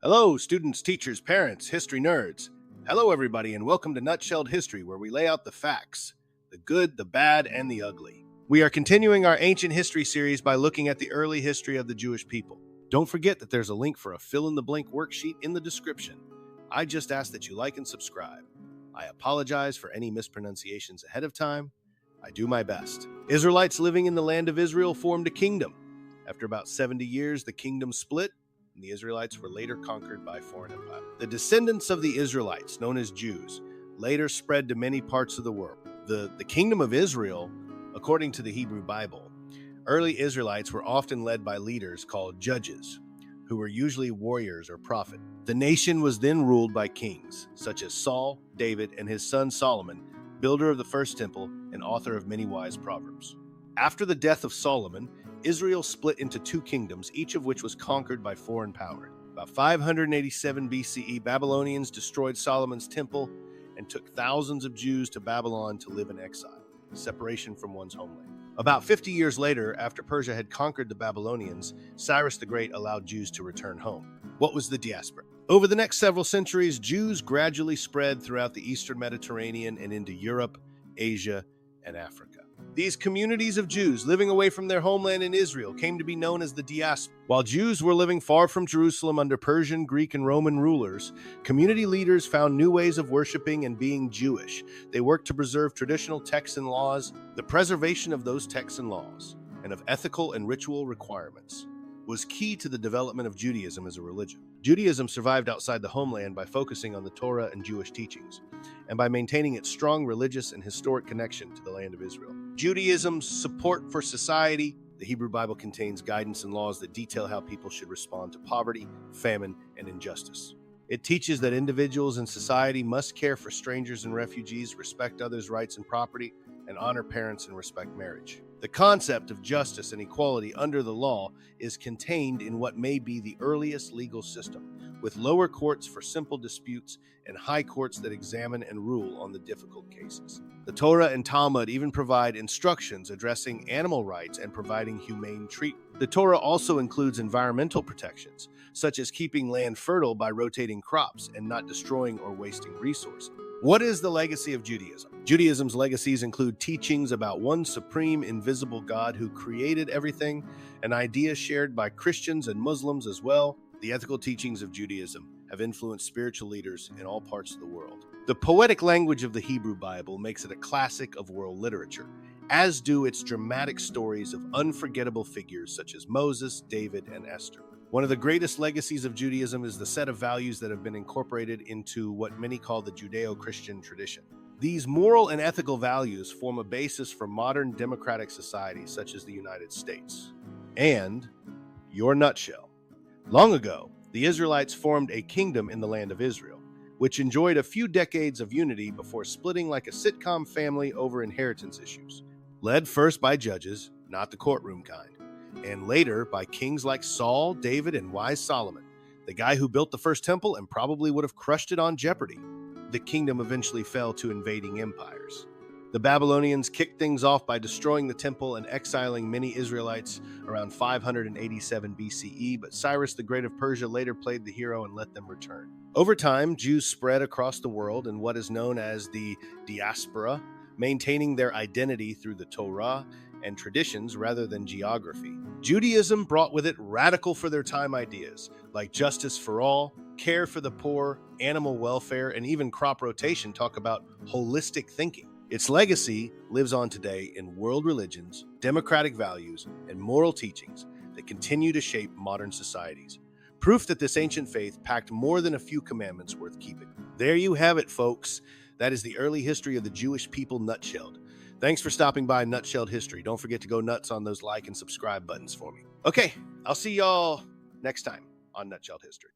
Hello, students, teachers, parents, history nerds. Hello, everybody, and welcome to Nutshelled History, where we lay out the facts, the good, the bad, and the ugly. We are continuing our ancient history series by looking at the early history of the Jewish people. Don't forget that there's a link for a fill-in-the-blank worksheet in the description. I just ask that you like and subscribe. I apologize for any mispronunciations ahead of time. I do my best. Israelites living in the land of Israel formed a kingdom. After about 70 years, the kingdom split, and the Israelites were later conquered by foreign empire. The descendants of the Israelites, known as Jews, later spread to many parts of the world. The kingdom of Israel, according to the Hebrew Bible, early Israelites were often led by leaders called judges, who were usually warriors or prophets. The nation was then ruled by kings, such as Saul, David, and his son Solomon, builder of the first temple and author of many wise proverbs. After the death of Solomon, Israel split into two kingdoms, each of which was conquered by foreign power. About 587 BCE, Babylonians destroyed Solomon's temple and took thousands of Jews to Babylon to live in exile, separation from one's homeland. About 50 years later, after Persia had conquered the Babylonians, Cyrus the Great allowed Jews to return home. What was the diaspora? Over the next several centuries, Jews gradually spread throughout the Eastern Mediterranean and into Europe, Asia, and Africa. These communities of Jews living away from their homeland in Israel came to be known as the diaspora. While Jews were living far from Jerusalem under Persian, Greek, and Roman rulers, community leaders found new ways of worshiping and being Jewish. They worked to preserve traditional texts and laws. The preservation of those texts and laws, and of ethical and ritual requirements, was key to the development of Judaism as a religion. Judaism survived outside the homeland by focusing on the Torah and Jewish teachings, and by maintaining its strong religious and historic connection to the land of Israel. Judaism's support for society. The Hebrew Bible contains guidance and laws that detail how people should respond to poverty, famine, and injustice. It teaches that individuals in society must care for strangers and refugees, respect others' rights and property, and honor parents and respect marriage. The concept of justice and equality under the law is contained in what may be the earliest legal system, with lower courts for simple disputes and high courts that examine and rule on the difficult cases. The Torah and Talmud even provide instructions addressing animal rights and providing humane treatment. The Torah also includes environmental protections, such as keeping land fertile by rotating crops and not destroying or wasting resources. What is the legacy of Judaism? Judaism's legacies include teachings about one supreme, invisible God who created everything, an idea shared by Christians and Muslims as well. The ethical teachings of Judaism have influenced spiritual leaders in all parts of the world. The poetic language of the Hebrew Bible makes it a classic of world literature, as do its dramatic stories of unforgettable figures such as Moses, David, and Esther. One of the greatest legacies of Judaism is the set of values that have been incorporated into what many call the Judeo-Christian tradition. These moral and ethical values form a basis for modern democratic societies such as the United States. And your nutshell. Long ago, the Israelites formed a kingdom in the land of Israel, which enjoyed a few decades of unity before splitting like a sitcom family over inheritance issues, led first by judges, not the courtroom kind, and later by kings like Saul, David, and wise Solomon, the guy who built the first temple and probably would have crushed it on Jeopardy. The kingdom eventually fell to invading empires. The Babylonians kicked things off by destroying the temple and exiling many Israelites around 587 BCE, but Cyrus the Great of Persia later played the hero and let them return. Over time, Jews spread across the world in what is known as the diaspora, maintaining their identity through the Torah and traditions rather than geography. Judaism brought with it radical for their time ideas, like justice for all, care for the poor, animal welfare, and even crop rotation talk about holistic thinking. Its legacy lives on today in world religions, democratic values, and moral teachings that continue to shape modern societies. Proof that this ancient faith packed more than a few commandments worth keeping. There you have it, folks. That is the early history of the Jewish people nutshelled. Thanks for stopping by Nutshelled History. Don't forget to go nuts on those like and subscribe buttons for me. Okay, I'll see y'all next time on Nutshelled History.